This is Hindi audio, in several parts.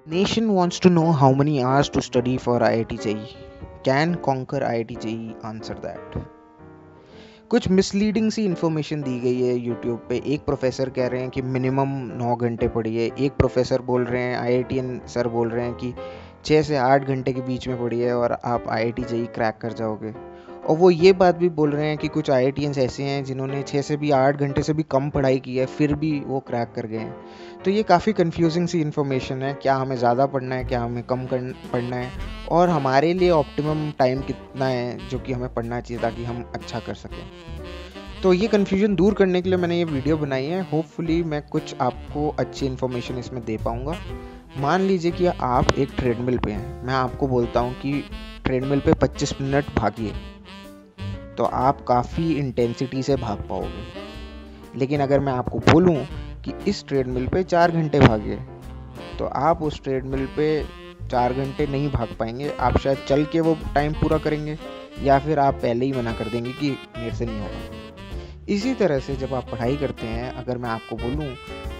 Nation wants to know how many hours to study for IIT JEE. Can conquer IIT JEE answer that? कुछ मिसलीडिंग सी इन्फॉर्मेशन दी गई है यूट्यूब पे। एक प्रोफेसर कह रहे हैं कि मिनिमम 9 घंटे पढ़िए, एक प्रोफेसर बोल रहे हैं, IITian सर बोल रहे हैं कि 6 से 8 घंटे के बीच में पढ़िए और आप IIT JEE क्रैक कर जाओगे। और वो ये बात भी बोल रहे हैं कि कुछ IITians ऐसे हैं जिन्होंने 6 से भी 8 घंटे से भी कम पढ़ाई की है, फिर भी वो क्रैक कर गए हैं। तो ये काफ़ी कन्फ्यूजिंग सी इन्फॉर्मेशन है। क्या हमें ज़्यादा पढ़ना है, क्या हमें कम पढ़ना है, और हमारे लिए ऑप्टिमम टाइम कितना है जो कि हमें पढ़ना चाहिए ताकि हम अच्छा कर सकें। तो ये कन्फ्यूजन दूर करने के लिए मैंने ये वीडियो बनाई है। होपफुली मैं कुछ आपको अच्छी इन्फॉर्मेशन इसमें दे पाऊँगा। मान लीजिए कि आप एक ट्रेडमिल पे हैं। मैं आपको बोलता हूँ कि ट्रेडमिल पे 25 मिनट भागिए, तो आप काफ़ी इंटेंसिटी से भाग पाओगे। लेकिन अगर मैं आपको बोलूं कि इस ट्रेडमिल पे 4 घंटे भागिए, तो आप उस ट्रेडमिल पे 4 घंटे नहीं भाग पाएंगे। आप शायद चल के वो टाइम पूरा करेंगे, या फिर आप पहले ही मना कर देंगे कि मेरे से नहीं होगा। इसी तरह से जब आप पढ़ाई करते हैं, अगर मैं आपको बोलूं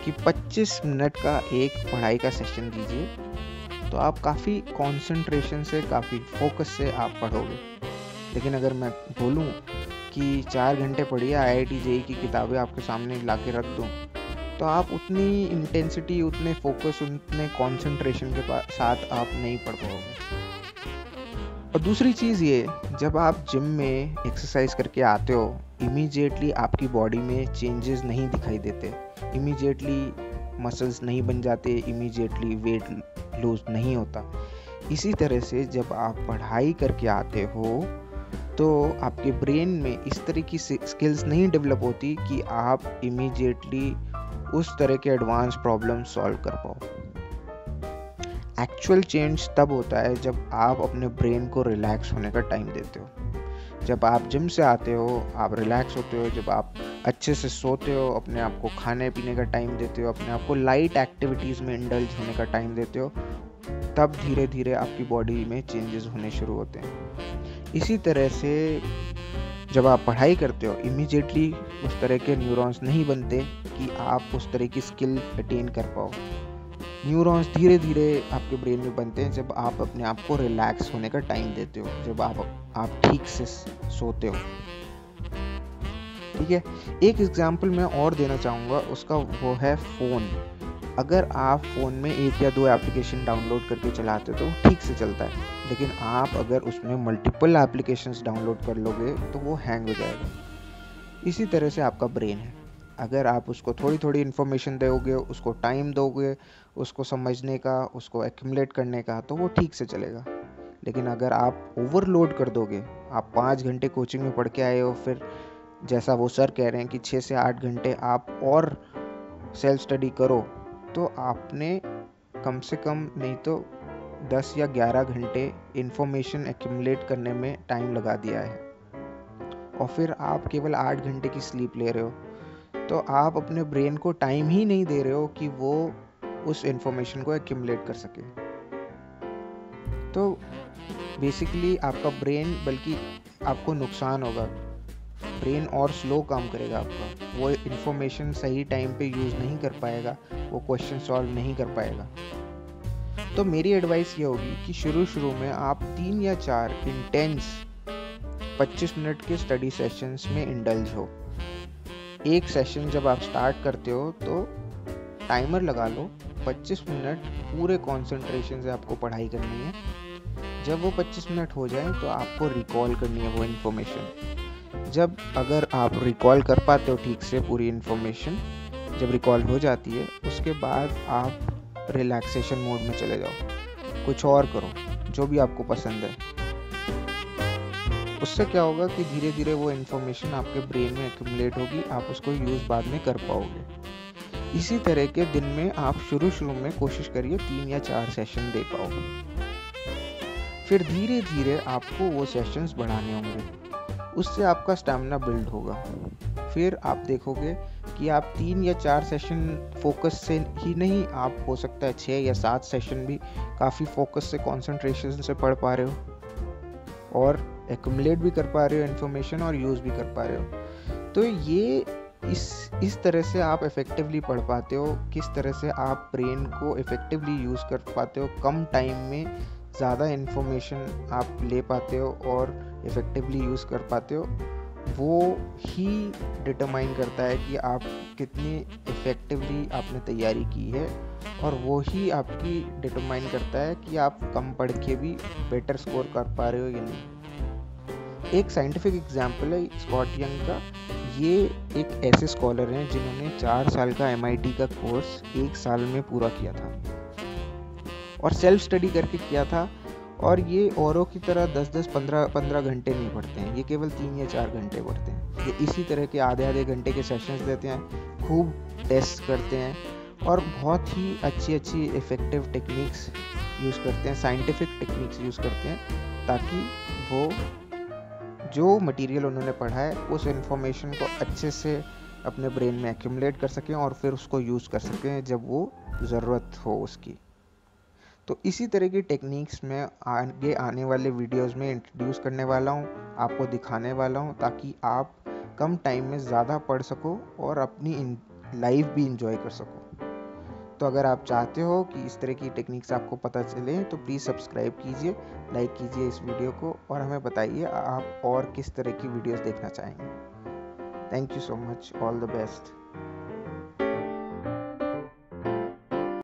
कि 25 मिनट का एक पढ़ाई का सेशन लीजिए, तो आप काफ़ी कॉन्सेंट्रेशन से, काफ़ी फोकस से आप पढ़ोगे। लेकिन अगर मैं बोलूं कि 4 घंटे पढ़िए, IIT JEE की किताबें आपके सामने ला के रख दूँ, तो आप उतनी इंटेंसिटी, उतने फोकस, उतने कंसंट्रेशन के साथ आप नहीं पढ़ पाओगे। और दूसरी चीज़ ये, जब आप जिम में एक्सरसाइज करके आते हो, इमीडिएटली आपकी बॉडी में चेंजेस नहीं दिखाई देते, इमीडिएटली मसल्स नहीं बन जाते, इमीडिएटली वेट लूज नहीं होता। इसी तरह से जब आप पढ़ाई करके आते हो तो आपके ब्रेन में इस तरह की स्किल्स नहीं डेवलप होती कि आप इमीडिएटली उस तरह के एडवांस प्रॉब्लम सॉल्व कर पाओ। एक्चुअल चेंज तब होता है जब आप अपने ब्रेन को रिलैक्स होने का टाइम देते हो। जब आप जिम से आते हो, आप रिलैक्स होते हो, जब आप अच्छे से सोते हो, अपने आप को खाने पीने का टाइम देते हो, अपने आप को लाइट एक्टिविटीज़ में इंडल्ज होने का टाइम देते हो, तब धीरे धीरे आपकी बॉडी में चेंजेस होने शुरू होते हैं। इसी तरह से जब आप पढ़ाई करते हो, इमीडिएटली उस तरह के न्यूरॉन्स नहीं बनते कि आप उस तरह की स्किल अटेन कर पाओ। न्यूरॉन्स धीरे धीरे आपके ब्रेन में बनते हैं जब आप अपने आप को रिलैक्स होने का टाइम देते हो, जब आप ठीक से सोते हो। ठीक है, एक एग्जाम्पल मैं और देना चाहूँगा, उसका वो है फ़ोन। अगर आप फ़ोन में 1 या 2 एप्लीकेशन डाउनलोड करके चलाते हो तो ठीक से चलता है, लेकिन आप अगर उसमें मल्टीपल एप्लीकेशंस डाउनलोड कर लोगे तो वो हैंग हो जाएगा। इसी तरह से आपका ब्रेन है। अगर आप उसको थोड़ी थोड़ी इन्फॉर्मेशन दोगे, उसको टाइम दोगे, उसको समझने का, उसको एक्यूमुलेट करने का, तो वो ठीक से चलेगा। लेकिन अगर आप ओवरलोड कर दोगे, आप 5 घंटे कोचिंग में पढ़ के आए हो, फिर जैसा वो सर कह रहे हैं कि 6 से 8 घंटे आप और सेल्फ स्टडी करो, तो आपने कम से कम नहीं तो 10 या 11 घंटे इन्फॉर्मेशन एक्यूमुलेट करने में टाइम लगा दिया है, और फिर आप केवल 8 घंटे की स्लीप ले रहे हो। तो आप अपने ब्रेन को टाइम ही नहीं दे रहे हो कि वो उस इन्फॉर्मेशन को एक्यूमुलेट कर सके। तो बेसिकली आपका ब्रेन, बल्कि आपको नुकसान होगा, ब्रेन और स्लो काम करेगा आपका, वो इन्फॉर्मेशन सही टाइम पे यूज़ नहीं कर पाएगा, वो क्वेश्चन सॉल्व नहीं कर पाएगा। तो मेरी एडवाइस ये होगी कि शुरू में आप 3 या 4 इंटेंस 25 मिनट के स्टडी सेशंस में इंडल्ज हो। एक सेशन जब आप स्टार्ट करते हो तो टाइमर लगा लो, 25 मिनट पूरे कंसंट्रेशन से आपको पढ़ाई करनी है। जब वो 25 मिनट हो जाए तो आपको रिकॉल करनी है वो इन्फॉर्मेशन। जब अगर आप रिकॉल कर पाते हो ठीक से पूरी इन्फॉर्मेशन, जब रिकॉल हो जाती है, उसके बाद आप रिलैक्सेशन मोड में चले जाओ, कुछ और करो जो भी आपको पसंद है। उससे क्या होगा कि धीरे धीरे वो इन्फॉर्मेशन आपके ब्रेन में एक्यूमुलेट होगी, आप उसको यूज़ बाद में कर पाओगे। इसी तरह के दिन में आप शुरू में कोशिश करिए 3 या 4 सेशन दे पाओगे, फिर धीरे धीरे आपको वो सेशंस बढ़ाने होंगे, उससे आपका स्टैमिना बिल्ड होगा। फिर आप देखोगे कि आप 3 या 4 सेशन फोकस से ही नहीं, आप हो सकता है 6 या 7 सेशन भी काफ़ी फोकस से, कंसंट्रेशन से पढ़ पा रहे हो और एक्यूमुलेट भी कर पा रहे हो इन्फॉर्मेशन और यूज़ भी कर पा रहे हो। तो ये इस तरह से आप इफ़ेक्टिवली पढ़ पाते हो, किस तरह से आप ब्रेन को इफ़ेक्टिवली यूज़ कर पाते हो, कम टाइम में ज़्यादा इन्फॉर्मेशन आप ले पाते हो और इफ़ेक्टिवली यूज़ कर पाते हो, वो ही डिटरमाइन करता है कि आप कितनी इफ़ेक्टिवली आपने तैयारी की है, और वो ही आपकी डिटरमाइन करता है कि आप कम पढ़ के भी बेटर स्कोर कर पा रहे हो या नहीं। एक साइंटिफिक एग्जाम्पल है स्कॉट यंग का। ये एक ऐसे स्कॉलर हैं जिन्होंने 4 साल का MIT का कोर्स 1 साल में पूरा किया था और सेल्फ स्टडी करके किया था। और ये औरों की तरह 10-10, 15-15 घंटे नहीं पढ़ते हैं, ये केवल 3 या 4 घंटे पढ़ते हैं। ये इसी तरह के आधे घंटे के सेशंस देते हैं, खूब टेस्ट करते हैं और बहुत ही अच्छी इफ़ेक्टिव टेक्निक्स यूज़ करते हैं, साइंटिफिक टेक्निक्स यूज़ करते हैं, ताकि वो जो मटेरियल उन्होंने पढ़ा है उस इन्फॉर्मेशन को अच्छे से अपने ब्रेन में एक्यूमुलेट कर सकें और फिर उसको यूज़ कर सकें जब वो ज़रूरत हो उसकी। तो इसी तरह की टेक्निक्स मैं आगे आने वाले वीडियोस में इंट्रोड्यूस करने वाला हूँ, आपको दिखाने वाला हूँ, ताकि आप कम टाइम में ज़्यादा पढ़ सको और अपनी लाइफ भी इंजॉय कर सको। तो अगर आप चाहते हो कि इस तरह की टेक्निक्स आपको पता चले तो प्लीज़ सब्सक्राइब कीजिए, लाइक कीजिए इस वीडियो को और हमें बताइए आप और किस तरह की वीडियोस देखना चाहेंगे। Thank you so much, all the best.